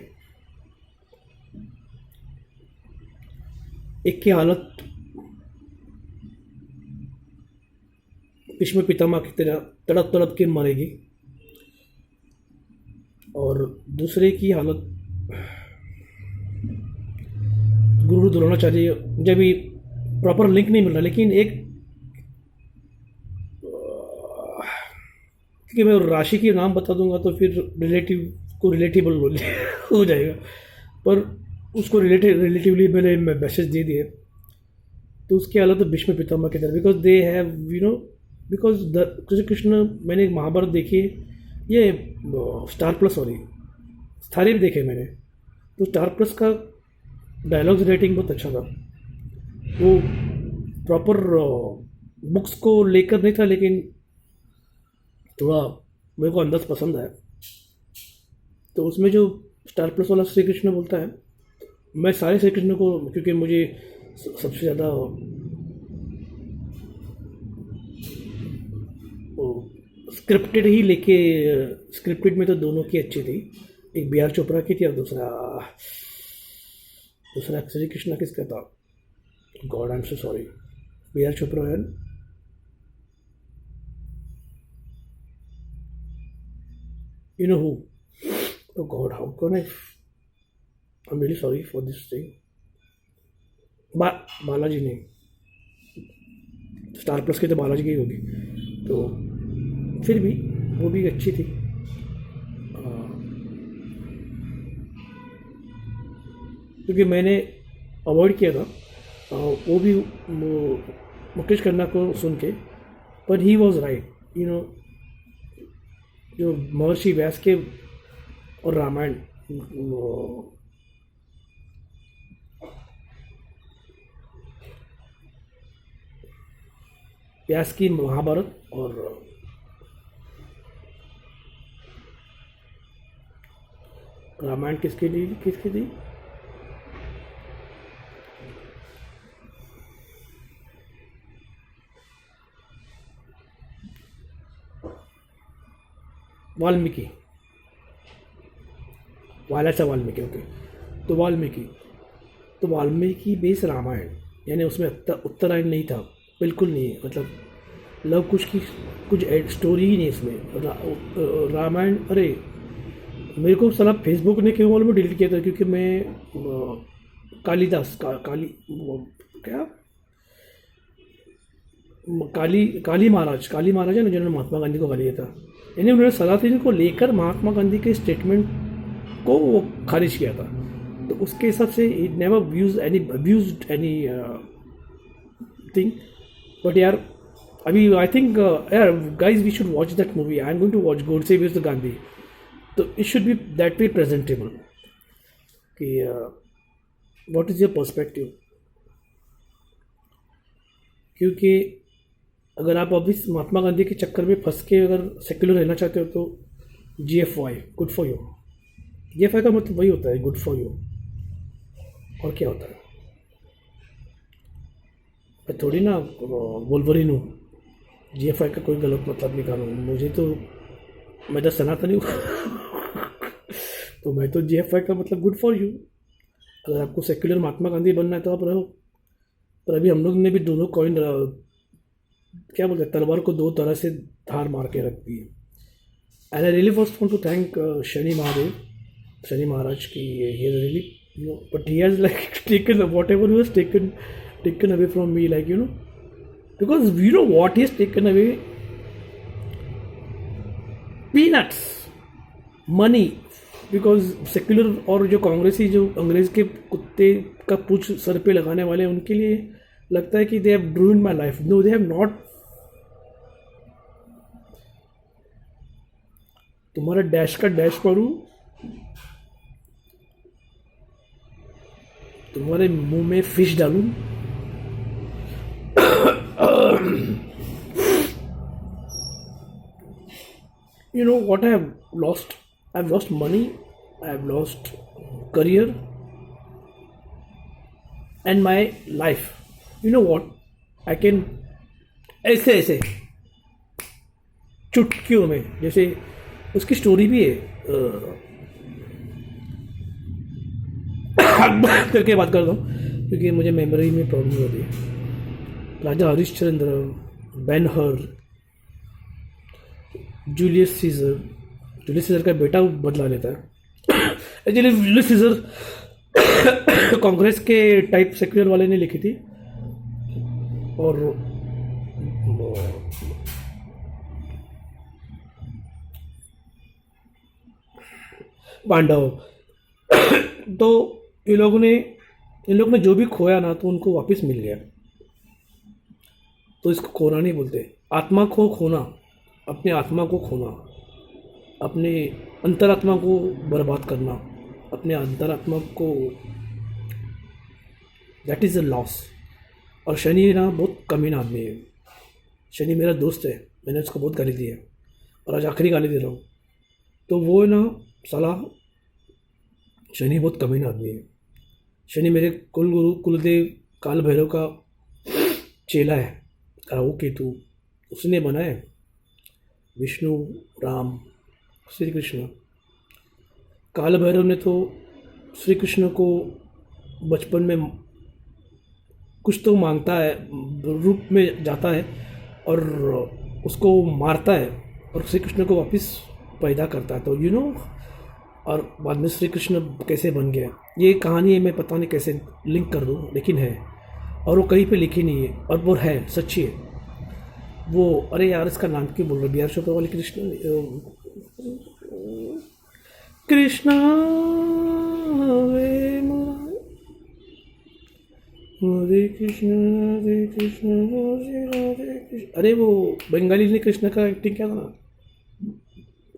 एक की हालत भीष्म पितामह की तरह तड़प तड़प के मरेगी, और दूसरे की हालत गुरु द्रोणाचार्य। मुझे भी प्रॉपर लिंक नहीं मिल रहा, लेकिन एक, क्योंकि मैं राशि के नाम बता दूंगा तो फिर रिलेटिव को रिलेटेबल हो जाएगा, पर उसको रिलेटिवली मैंने मैसेज दे दिए। तो उसकी हालत तो भीष्म पितामह की तरह, because they have because Shri Krishna, मैंने एक महाभारत देखी है, ये स्टार प्लस, सॉरी सारे भी देखे मैंने, तो स्टार प्लस का डायलॉग्स राइटिंग बहुत अच्छा था। वो प्रॉपर बुक्स को लेकर नहीं था, लेकिन थोड़ा मेरे को अंदाज पसंद आया। तो उसमें जो स्टार प्लस वाला श्री कृष्ण बोलता है, मैं सारे श्री कृष्ण को, क्योंकि मुझे सबसे ज़्यादा स्क्रिप्टेड ही लेके, स्क्रिप्टेड में तो दोनों की अच्छी थी, एक बी आर चोपड़ा की थी और दूसरा श्री कृष्ण किसका था, god I am so sorry, B R Chopra है, you know who, oh god, how can I'm really sorry for this thing, Balaji नहीं, स्टार प्लस की तो बालाजी की होगी, तो फिर भी वो भी अच्छी थी। क्योंकि मैंने अवॉइड किया था वो भी मुकेश खन्ना को सुन के, पर ही वॉज राइट, जो महर्षि व्यास के और रामायण, व्यास की महाभारत और रामायण किसकी थी, वाल्मीकि, वाल्मीकि, ओके, तो वाल्मीकि बेस रामायण, यानी उसमें उत्तरायण नहीं था, बिल्कुल नहीं, मतलब लव कुछ की कुछ स्टोरी ही नहीं इसमें। रामायण, अरे मेरे को साला फेसबुक ने क्यों मालूम डिलीट किया था, क्योंकि मैं कालिदास काली महाराज है ना, जिन्होंने महात्मा गांधी को गाली दिया था, यानी उन्होंने सलातीन को लेकर महात्मा गांधी के स्टेटमेंट को वो खारिज किया था, तो उसके हिसाब से it never abused anything. But यार अभी आई थिंक यार guys we should watch that movie, I am going to watch Godse versus Gandhi, तो it should be that way presentable कि व्हाट इज योर पर्सपेक्टिव, क्योंकि अगर आप अभी महात्मा गांधी के चक्कर में फंस के अगर सेक्युलर रहना चाहते हो तो GFY, good for you. GFY का मतलब वही होता है, गुड फॉर यू, और क्या होता है। मैं थोड़ी ना वोल्वरिन हूँ, GFY का कोई गलत मतलब निकालूँ, मुझे तो, मैं तो सनातनी हूँ तो मैं तो GFY का मतलब गुड फॉर यू। अगर आपको सेक्युलर महात्मा गांधी बनना है तो आप रहो, पर अभी हम लोग ने भी दोनों कॉइन, क्या बोलते हैं, तलवार को दो तरह से धार मार के रख दी है। And I really first want to thank Shani Maharaj की, he really, but he has like taken whatever he has taken away from me, like because what he has taken away, peanuts money, because secular और जो कांग्रेसी, जो अंग्रेज के कुत्ते का पूछ सर पे लगाने वाले, उनके लिए लगता है कि they have ruined my life. No, they have not. तुम्हारा डैश का डैश पढ़ूं, तुम्हारे मुंह में फिश डालूं, what I have lost? I've lost money, I've lost career and my life. You know what? I can ऐसे चुटकियों में, जैसे उसकी स्टोरी भी है, करके बात करता हूँ क्योंकि मुझे मेमोरी में प्रॉब्लम होती है। Raja Harishchandra, Ben Hur, Julius Caesar का बेटा बदला लेता है। एक्चुअली जूलियस सीजर कांग्रेस के टाइप सेक्युलर वाले ने लिखी थी, और पांडव। तो इन लोगों ने जो भी खोया ना, तो उनको वापस मिल गया। तो इसको खोना नहीं बोलते, आत्मा को खोना, अपने आत्मा को खोना, अपने अंतरात्मा को बर्बाद करना, अपने अंतरात्मा को, दैट इज़ अ लॉस। और शनि ना बहुत कमीना आदमी है। शनि मेरा दोस्त है, मैंने उसको बहुत गाली दी है, और आज आखिरी गाली दे रहा हूँ। तो वो ना साला, शनि बहुत कमीना आदमी है। शनि मेरे कुल गुरु कुलदेव काल भैरव का चेला है, राहु केतु उसने बनाए। विष्णु, राम, श्री कृष्ण। काल भैरव ने तो श्री कृष्ण को बचपन में कुछ तो मांगता है, रूप में जाता है और उसको मारता है, और श्री कृष्ण को वापस पैदा करता है। तो और बाद में श्री कृष्ण कैसे बन गया, ये कहानी है, मैं पता नहीं कैसे लिंक कर दूँ, लेकिन है, और वो कहीं पे लिखी नहीं है, और वो है, सच्ची है वो। अरे यार, इसका नाम क्यों बोल रहे, बी आर चोपड़ा वाले कृष्ण, कृष्णा हरे हरे कृष्ण हरे कृष्ण हरे कृष्ण। अरे वो बंगाली ने कृष्ण का एक्टिंग किया था ना,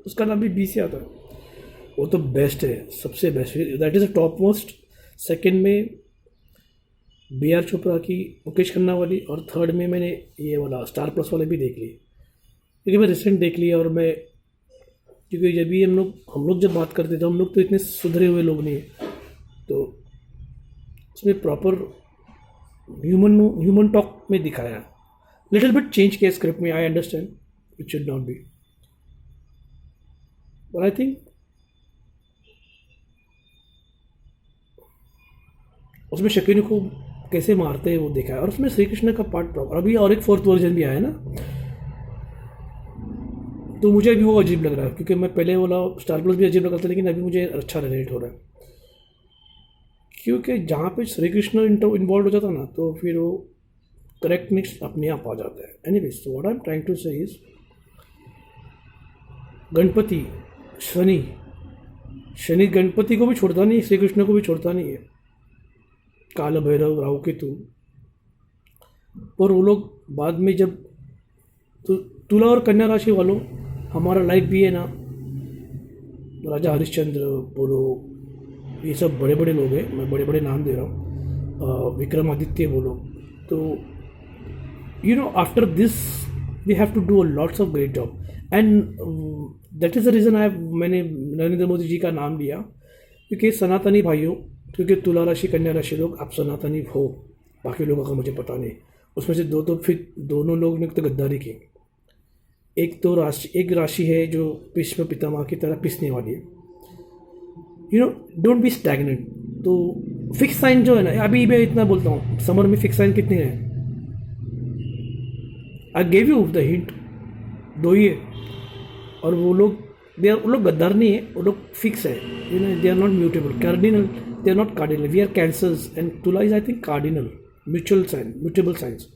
उसका नाम भी बी से आता है। वो तो बेस्ट है, सबसे best, that is a top most. Second में बी आर चोपड़ा की, मुकेश खन्ना वाली, और थर्ड में मैंने ये वाला स्टार प्लस वाले भी देख ली, क्योंकि मैं रिसेंट देख लिया। और मैं, क्योंकि जब भी हम लोग जब बात करते थे, हम लोग तो इतने सुधरे हुए लोग नहीं हैं, तो उसमें प्रॉपर ह्यूमन टॉक में दिखाया, लिटिल बिट चेंज किया स्क्रिप्ट में। I understand it should not be, but I think उसमें शकीनी को कैसे मारते हैं वो देखा है, और उसमें श्री कृष्ण का पार्ट प्रॉपर। अभी और एक फोर्थ वर्जन भी आया है ना, तो मुझे अभी वो अजीब लग रहा है, क्योंकि मैं पहले वाला स्टार प्लस भी अजीब लग रहा था, लेकिन अभी मुझे अच्छा रिलेट हो रहा है, क्योंकि जहाँ पे श्री कृष्ण इन्वॉल्व हो जाता ना, तो फिर वो करेक्टनेस अपने आप आ जाता है। Anyways, so what I am trying to say is, Ganpati, Shani Ganpati को भी छोड़ता नहीं, श्री कृष्ण को भी छोड़ता नहीं है, काल भैरव, राहु केतु। और वो लोग बाद में जब तुला और कन्या राशि वालों, हमारा लाइफ भी है ना, राजा हरिश्चंद्र बोलो, ये सब बड़े बड़े लोग हैं, मैं बड़े बड़े नाम दे रहा हूँ, विक्रमादित्य बोलो। तो after this we have to do lots of great job, and that is the reason मैंने नरेंद्र मोदी जी का नाम लिया, क्योंकि सनातनी भाइयों, क्योंकि तुला राशि, कन्या राशि लोग, आप सनातनी हो, बाकी लोगों का मुझे पता नहीं, उसमें से फिर दोनों लोग ने तो गद्दारी की। एक राशि है जो भीष्म पितामह की तरह पिसने वाली है, डोंट बी स्टैग्नेंट। तो फिक्स साइन जो है ना, अभी मैं इतना बोलता हूँ, समर में फिक्स साइन कितने हैं, I gave you the hint, 2 ही है, और वो लोग गद्दार नहीं है, वो लोग फिक्स है, they are not mutable, cardinal, they are not cardinal, we are cancers, and Tula is I think cardinal, mutable science.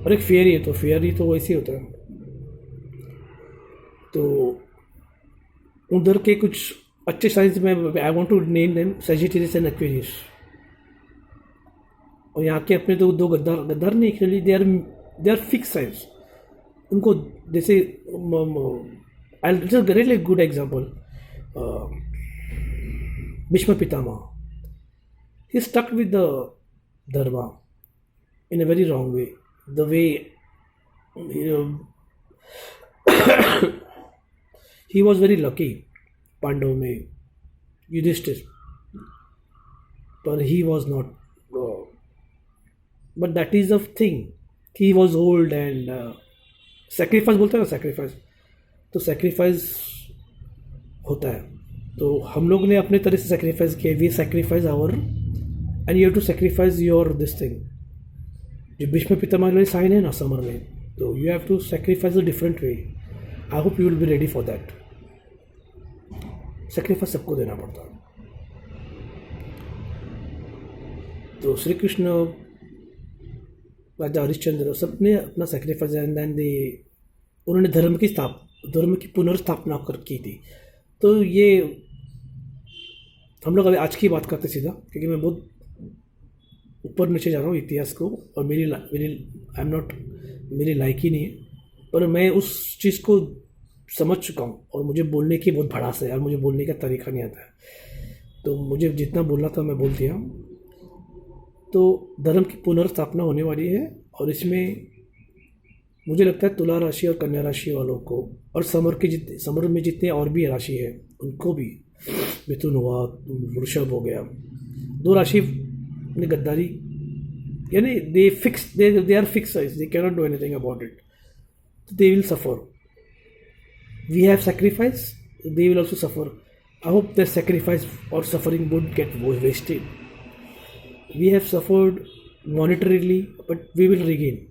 और एक फेयरी है, तो फेयरी तो वैसे ही होता है। तो उधर के कुछ अच्छे साइंस में I want to name them Sagittarius and Aquarius, और यहाँ के अपने तो 2 गद्दार नहीं, actually they are fix signs. उनको जैसे I just really good example, Bhishma Pitamah, he stuck with the dharma in a very wrong way, the way he was very lucky, Pandav में Yudhishthir, but he was not, but that is the thing, he was old and sacrifice बोलते हैं ना, sacrifice, तो sacrifice होता है, तो हम लोग ने अपने तरह से sacrifice किया, we sacrifice our, and you have to sacrifice your this thing, जो भीष्म पितामह वाले साइन है ना समर में, तो you have to sacrifice a different way, I hope you will be ready for that. Sacrifice सबको देना पड़ता है। तो श्री कृष्ण, राजा हरिश्चंद्र, सबने अपना सेक्रीफाइस एंड देन दे उन्होंने धर्म की पुनर्स्थापना की थी। तो ये हम लोग अभी आज की बात करते सीधा, क्योंकि मैं बहुत ऊपर नीचे जा रहा हूँ इतिहास को, और मेरी आई एम नॉट, मेरी लायक ही नहीं है, पर मैं उस चीज़ को समझ चुका हूँ और मुझे बोलने की बहुत भड़ास है यार, मुझे बोलने का तरीका नहीं आता है, तो मुझे जितना बोलना था मैं बोल दिया। तो धर्म की पुनर्स्थापना होने वाली है, और इसमें मुझे लगता है तुला राशि और कन्या राशि वालों को, और समर में जितने और भी राशि है उनको भी, मिथुन हुआ, वृषभ हो गया, 2 राशि ने गद्दारी, यानी they are fix, they can not do anything about it, they will suffer. We have sacrifice, they will also suffer. I hope that sacrifice और suffering would get wasted. We have suffered monetarily but we will regain.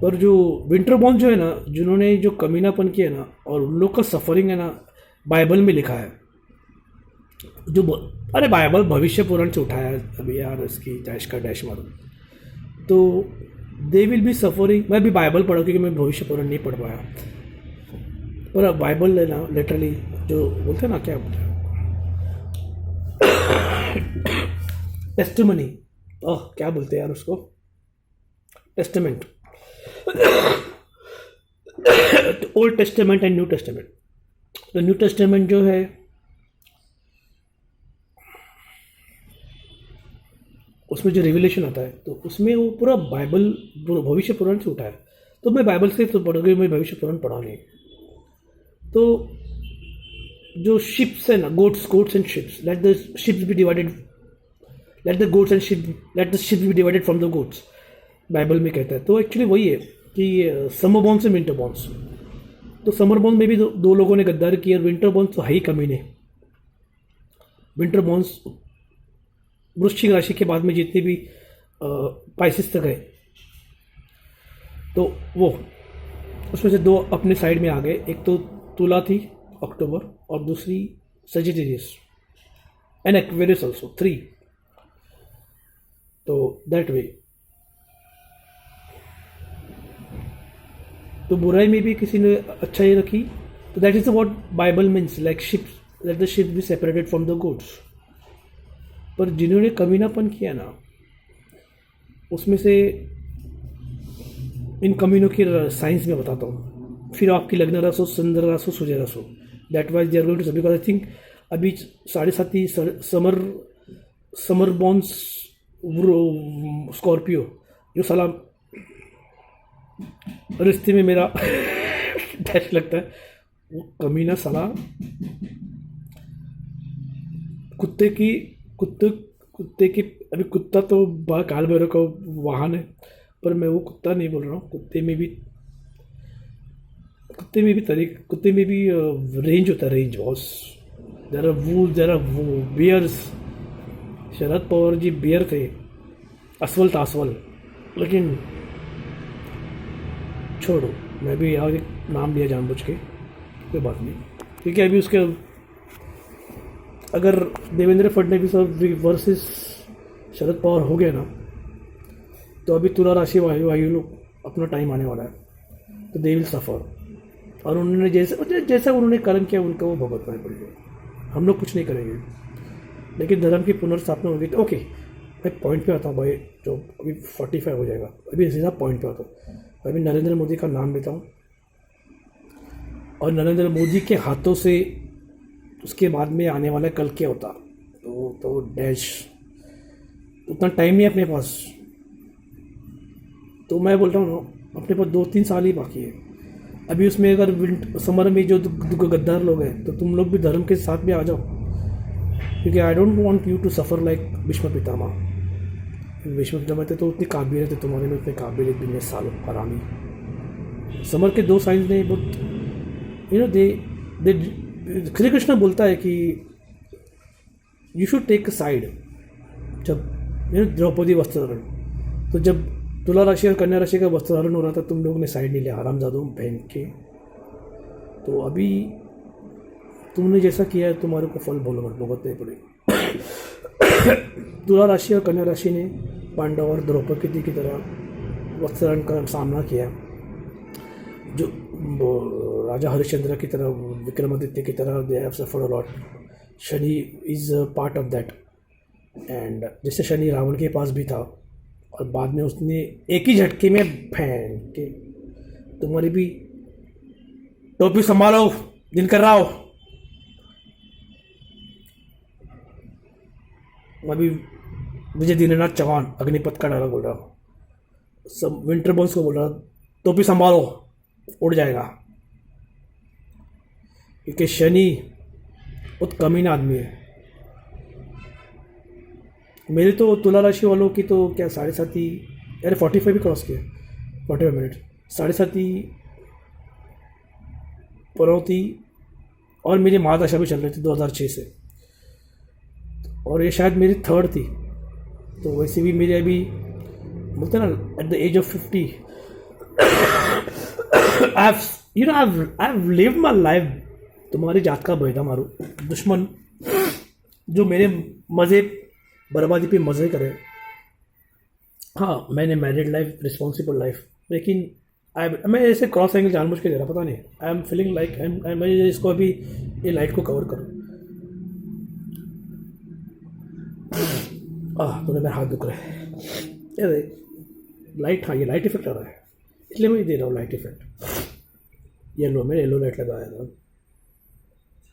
पर जो विंटर बॉर्न जो है ना, जिन्होंने जो कमीनापन किया ना, और उन लोग का सफरिंग है ना, बाइबल में लिखा है। अरे बाइबल भविष्य पुराण से उठाया है अभी यार, इसकी डैश का डैश मारो, तो दे विल बी सफरिंग। मैं भी बाइबल पढ़ा क्योंकि मैं भविष्य पुराण नहीं पढ़ पाया, पर बाइबल है ना, लिटरली जो बोलते हैं ना, क्या बोलते हैं, टेस्टिमनी, क्या बोलते हैं यार उसको, testament, old testament and new testament. तो न्यू टेस्टामेंट जो है उसमें जो रिविलेशन आता है, तो उसमें वो पूरा बाइबल भविष्य पुराण से उठा है। तो मैं बाइबल से तो पढ़ोगे, मैं भविष्य पुराण पढ़ा नहीं। तो जो शिप्स है ना, goats and sheeps, let the sheeps be divided, let the goats and let the sheeps be divided from the goats, Bible में कहता है। तो एक्चुअली वही है कि समर बॉन्स और विंटर बॉन्स। तो समर बॉन्स में भी दो लोगों ने गद्दार किया, और विंटर बॉन्स तो है ही कमीने। विंटर बॉन्स वृश्चिक राशि के बाद में जितने भी पाइसेस तक गए, तो वो उसमें से 2 अपने साइड में आ गए। एक तो तुला थी अक्टूबर, और दूसरी सजिटेरियस एंड एक्वेरियस ऑल्सो, 3। तो दैट वे, तो बुराई में भी किसी ने अच्छाई रखी। तो that is what Bible means, like ships, let the sheeps be separated from the goats. पर जिन्होंने कमीनापन किया ना, उसमें से इन कमीनों की साइंस में बताता हूँ। फिर आपकी लग्न राशि, चंद्र राशि, सूर्य राशि, that wise they are going to, because I think अभी 7.5 समर बॉन्स स्कॉर्पियो, जो साला रिश्ते में मेरा डैश लगता है, वो कमीना साला कुत्ते की अभी कुत्ता तो काल भैरव का वाहन है, पर मैं वो कुत्ता नहीं बोल रहा हूँ। कुत्ते में भी रेंज होता है, range boss. There are bears. Sharad Pawar ji bear थे, असवल था असवल, लेकिन छोड़ो, मैं भी यहाँ एक नाम लिया जानबूझ के, कोई बात नहीं, क्योंकि अभी उसके अगर देवेंद्र फडणवीस वर्सेस शरद पवार हो गया ना, तो अभी तुला राशि वायु लोग अपना टाइम आने वाला है, तो दे विल सफ़र। और उन्होंने जैसा उन्होंने कर्म किया, उनका वो भुगतना पड़ेगा। हम लोग कुछ नहीं करेंगे, लेकिन धर्म की पुनर्स्थापना होगी। तो ओके, मैं पॉइंट पे आता हूँ भाई, जो अभी 45 हो जाएगा, अभी सीधा पॉइंट पे आता हूँ। अभी नरेंद्र मोदी का नाम लेता हूँ, और नरेंद्र मोदी के हाथों से उसके बाद में आने वाला कल क्या होता, तो डैश, उतना टाइम नहीं है अपने पास। तो मैं बोल रहा हूँ ना, अपने पास 2-3 साल ही बाकी है अभी। उसमें अगर समर में जो गद्दार लोग हैं, तो तुम लोग भी धर्म के साथ में आ जाओ, क्योंकि I don't want you to suffer like Bhishma Pitamah. Bhishma Pitamah थे तो उतनी काबिल थे, तुम्हारे में उतने काबिल इतने सालों हरामी। समर के 2 साइंस ने बहुत दे श्री कृष्ण बोलता है कि you should take a side. जब द्रौपदी वस्त्र, तो जब तुला राशि और कन्या राशि का वस्त्रधारण हो रहा था, तुम लोगों ने साइड नहीं लिया, हरामजादों बहन के। तो अभी तुमने जैसा किया है तुम्हारे को फल भुगतने पड़ेगा। तुला राशि और कन्या राशि ने पांडव और द्रौपदी की तरह वस्त्रहरण का सामना किया, जो राजा हरिश्चंद्र की तरह, विक्रमादित्य की तरह they have suffered a lot. Shani is part of that. And जैसे शनि रावण के पास भी था और बाद में उसने एक ही झटके में फैन के, तुम्हारी भी टोपी संभालो दिनकर राव। अभी विजय दीनानाथ चौहान अग्निपथ का डायलॉग बोल रहा हूँ, सब विंटर बॉल्स को बोल रहा, टोपी संभालो उड़ जाएगा। क्योंकि शनि बहुत कमीना आदमी है। मेरी तो तुला राशि वालों की तो क्या 7:30 ही, अरे 45 भी क्रॉस किया, 45 मिनट, 7:30 ही पनौती, और मेरी महादशा भी चल रही थी 2006 से, और ये शायद मेरी थर्ड थी। तो वैसे भी मेरे अभी बोलते ना at the age of 50 I've lived my life। तुम्हारी जात का बैदा मारू दुश्मन जो मेरे मज़े बर्बादी पे मज़े करे। हाँ, मैंने मैरिड लाइफ, रिस्पॉन्सिबल लाइफ, लेकिन मैं ऐसे क्रॉस एंगल जानबूझ के दे रहा, पता नहीं, आई एम फीलिंग लाइक मैं इसको अभी ये लाइट को कवर करूँ। तो मेरा हाथ दुख रहा है यार, लाइट, हाँ ये लाइट इफेक्ट आ रहा है, इसलिए मैं दे रहा हूँ लाइट इफेक्ट। येलो में येलो लाइट लगाया था,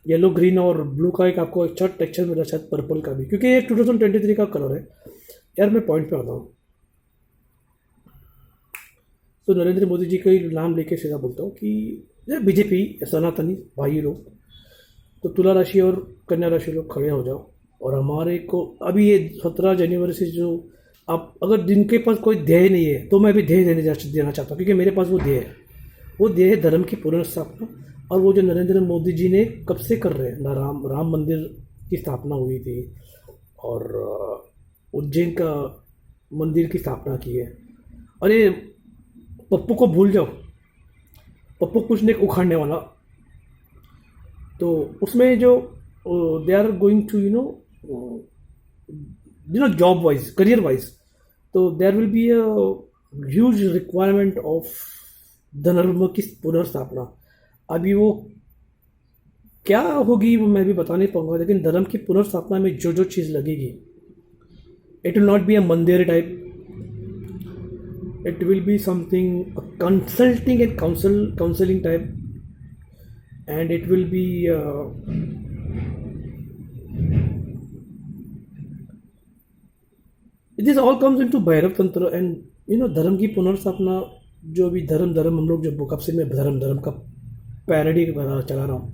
येलो ग्रीन और ब्लू का एक आपको अच्छा टेक्सचर मिला, शायद पर्पल का भी, क्योंकि ये 2023 का कलर है यार। मैं पॉइंट पे आता हूँ, तो नरेंद्र मोदी जी का ही नाम लेके सीधा बोलता हूँ कि बीजेपी सनातनी भाई लोग, तो तुला राशि और कन्या राशि लोग खड़े हो जाओ, और हमारे को अभी ये 17 जनवरी से जो आप, अगर जिनके पास कोई ध्येय नहीं है तो मैं भी ध्येय देना चाहता हूँ, क्योंकि मेरे पास वो ध्येय है। वो ध्येय है धर्म की पुनर्स्थापना, और वो जो नरेंद्र मोदी जी ने कब से कर रहे हैं ना, राम मंदिर की स्थापना हुई थी, और उज्जैन का मंदिर की स्थापना की है। और ये पप्पू को भूल जाओ, पप्पू कुछ नहीं उखाड़ने वाला। तो उसमें जो they are going to job wise, career wise, तो there will be a huge requirement of dharma की पुनर्स्थापना। अभी वो क्या होगी वो मैं भी बता नहीं पाऊंगा, लेकिन धर्म की पुनर्स्थापना में जो जो चीज़ लगेगी, it will not be a मंदिर type, it will be something consulting and counseling type, and it will be this all comes into Bhairav तंत्र। एंड धर्म की पुनर्स्थापना, जो भी धर्म हम लोग जो कब से मैं धर्म का पैरडी चला रहा हूँ,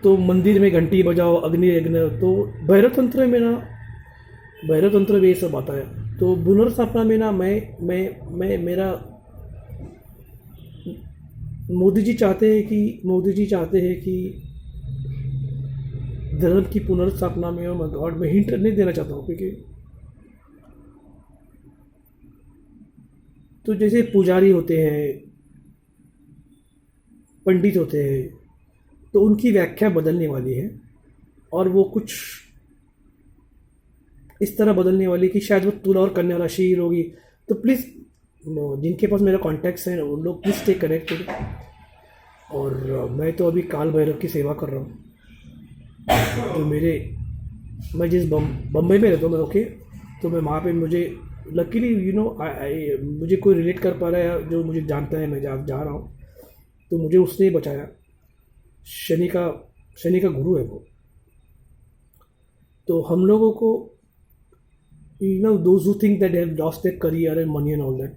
तो मंदिर में घंटी बजाओ, अग्नि यज्ञ, तो भैरव तंत्र में ये सब आता है। तो पुनर्स्थापना में ना मैं मेरा मोदी जी चाहते हैं कि धर्म की पुनर्स्थापना में, मैं गॉड में हिंट नहीं देना चाहता हूँ, क्योंकि तो जैसे पुजारी होते हैं, पंडित होते हैं, तो उनकी व्याख्या बदलने वाली है, और वो कुछ इस तरह बदलने वाली कि शायद वो तुला और कन्या राशि होगी। तो प्लीज़ जिनके पास मेरा कॉन्टैक्ट्स हैं उन लोग प्लीज़ स्टे कनेक्टेड। और मैं तो अभी काल भैरव की सेवा कर रहा हूँ, तो मैं जिस बम्बई में रहता हूँ मैं, ओके, तो मैं वहाँ पे मुझे लकीली मुझे कोई रिलेट कर पा रहा है जो मुझे जानता है, मैं जा रहा हूँ, तो मुझे उसने बचाया। शनि का गुरु है वो। तो हम लोगों को those who think that they have lost their career and money and all that,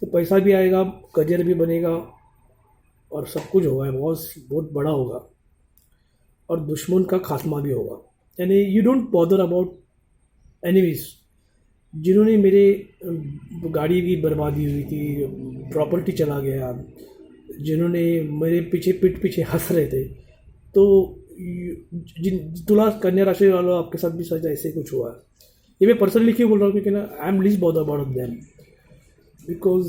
तो पैसा भी आएगा, करियर भी बनेगा, और सब कुछ होगा, बहुत बड़ा होगा, और दुश्मन का खात्मा भी होगा। यानी you don't bother about enemies. जिन्होंने मेरे गाड़ी की बर्बादी हुई थी, प्रॉपर्टी चला गया, जिन्होंने मेरे पीठ पीछे हंस रहे थे, तो तुला कन्या राशि वालों आपके साथ भी शायद ऐसे कुछ हुआ है। ये मैं पर्सनली क्यों बोल रहा हूँ, क्योंकि ना I am least bother about them. Because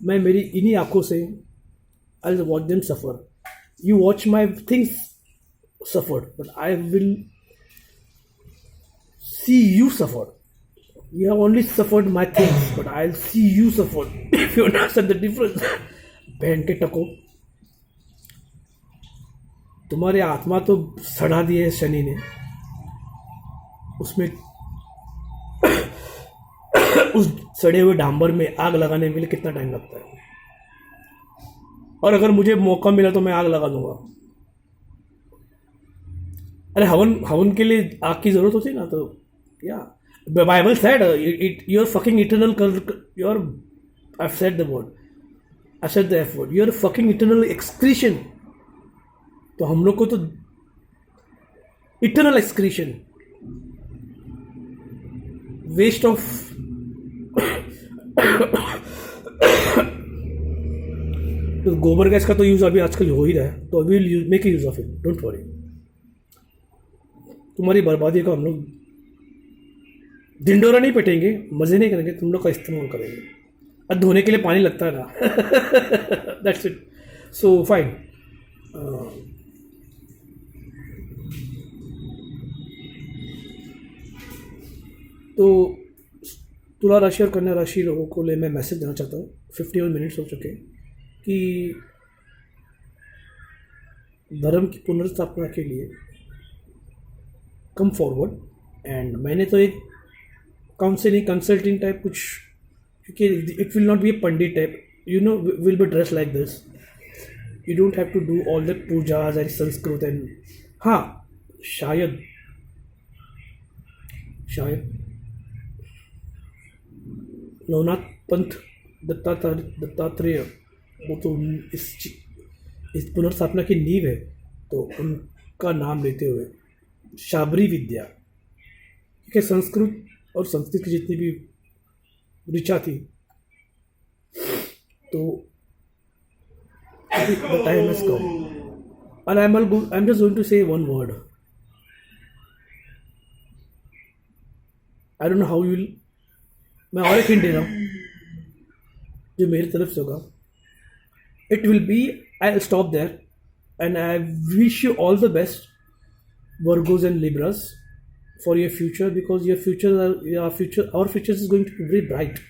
मैं मेरी इन्हीं आंखों से I watch them suffer. You watch my things suffer but I will see you suffer. You have only suffered my things, but I'll see you suffer. If you understand the difference. बहन के टको, तुम्हारी आत्मा तो सड़ा दी है शनि ने. उसमें उस सड़े हुए डांबर में आग लगाने के लिए कितना टाइम लगता है. और अगर मुझे मौका मिला तो मैं आग लगा दूंगा. अरे हवन हवन के लिए आग की जरूरत होती है ना. तो या Bible said you're fucking eternal. You're, I've said the word, I said the F word. You're fucking eternal excretion. तो हम लोग को तो eternal excretion, waste of तो गोबर गैस का तो यूज अभी आजकल हो ही रहा है. तो अभी make use of it. Don't worry. तुम्हारी बर्बादी को हम लोग ढिंडोरा नहीं पिटेंगे, मजे नहीं करेंगे, तुम लोग का इस्तेमाल करेंगे. अब धोने के लिए पानी लगता है ना. That's it. So fine. तो तुला राशि और कन्या राशि लोगों को ले मैं मैसेज देना चाहता हूँ. 51 मिनट्स हो चुके कि धर्म की पुनर्स्थापना के लिए कम फॉरवर्ड. एंड मैंने तो एक काउंसलिंग कंसल्टिंग टाइप कुछ, क्योंकि it will not be a pandit type, you know, will be dress like this. You don't have to do all the pujas and Sanskrit and. हाँ, शायद नवनाथ पंथ दत्तात्रेय वो तो इस पुनर्स्थापना की नींव है. तो उनका नाम लेते हुए शाबरी विद्या, क्योंकि संस्कृत और संस्कृत की जितनी भी ऋचा थी, तो the time has come. And I'm just going to say one word. I don't know how you will. मैं और एक हिंट दे रहा हूँ जो मेरी तरफ से होगा. It will be, I will stop there and I wish you all the best Virgos and Libras for your future, because your future our future is going to be very bright.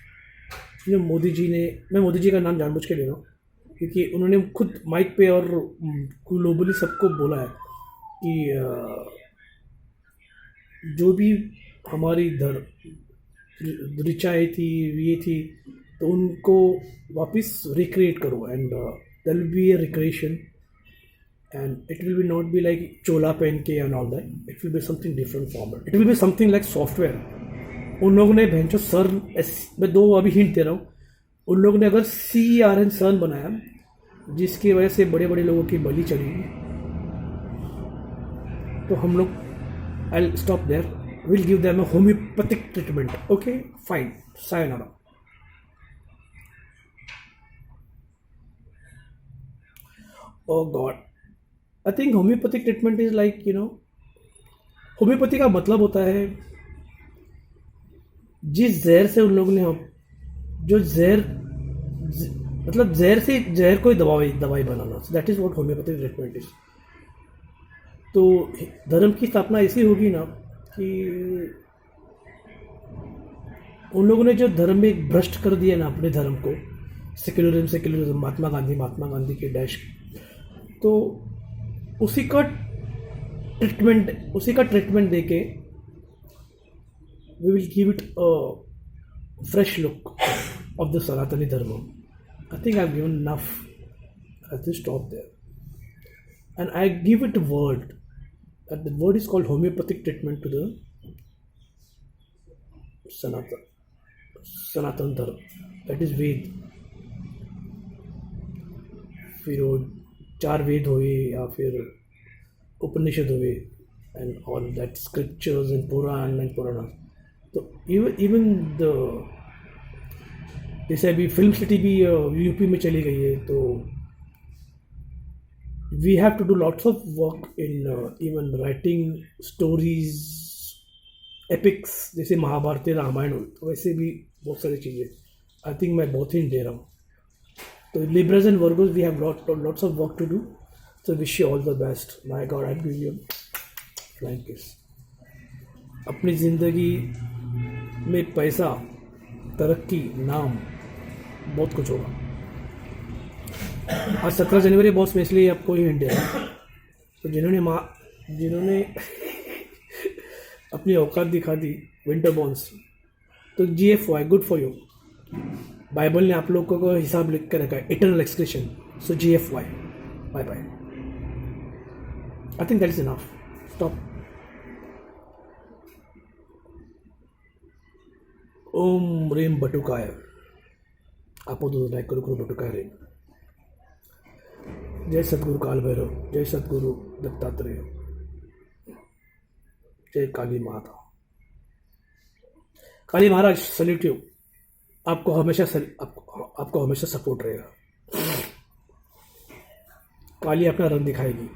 Modi ji ने, मैं मोदी जी का नाम जानबूझ के ले रहा हूँ क्योंकि उन्होंने खुद माइक पे और ग्लोबली सबको बोला है कि जो भी हमारी ऋचाएँ थी, ये थी, तो उनको वापस रिक्रिएट करो. And there will be a recreation. And it will be not be like chola pen के and all that. It will be something different format. It will be something like software. उन लोगों ने भैंचो सर, मैं दो अभी हिंट दे रहा हूँ. उन लोगों ने अगर CERN सन बनाया जिसकी वजह से बड़े बड़े लोगों की बलि चली, तो हम लोग I'll stop there. We'll give them a homeopathic treatment. Okay, fine. Sayonara. Oh God. I think homeopathic treatment is like, homeopathy का मतलब होता है जिस जहर से उन लोगों ने, जो जहर मतलब जहर से जहर कोई दवाई बनाना. That is what homeopathic treatment is. तो धर्म की स्थापना ऐसी होगी ना कि उन लोगों ने जो धर्म में भ्रष्ट कर दिया ना अपने धर्म को, सेक्युलरिज्म, महात्मा गांधी के डैश, तो उसी का ट्रीटमेंट देके we will give it a fresh look of the Sanatani dharma. I think I have given enough. I have to stop there and I give it a word. The word is called homeopathic treatment to the Sanatan dharma. That is Veda. फिर वो 4 वेद हुए या फिर उपनिषद हुए and all that scriptures and Purana. तो इवन द जैसे अभी फिल्म सिटी भी यूपी में चली गई है, तो we have to do lots of work in even writing stories, epics, जैसे महाभारत रामायण हो, तो वैसे भी बहुत सारी चीज़ें. आई थिंक मैं बहुत ही दे रहा हूँ. तो Libras and Virgos we have lots of work to do. So wish you all the best. My God I give you flying kiss. अपनी ज़िंदगी में पैसा, तरक्की, नाम, बहुत कुछ होगा. आज 17 जनवरी बॉस में इसलिए आपको ही हिंट दे रहा हूं. तो जिन्होंने अपनी औकात दिखा दी विंटर बॉन्स, तो GFY good for you. Bible ने आप लोगों को हिसाब लिख कर रखा है, eternal excretion. So GFY, bye bye. I think that is enough. Stop. Om ह्रीं बटुकाय. आपोदुनाय कुरु बटुकाय रे. जय सद्गुरु काल भैरव, जय सद्गुरु दत्तात्रेय, जय काली माता. काली महाराज सल्यूट यू. आपको हमेशा सपोर्ट रहेगा. काली अपना रंग दिखाएगी.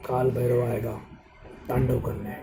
काल भैरव आएगा तांडव करने.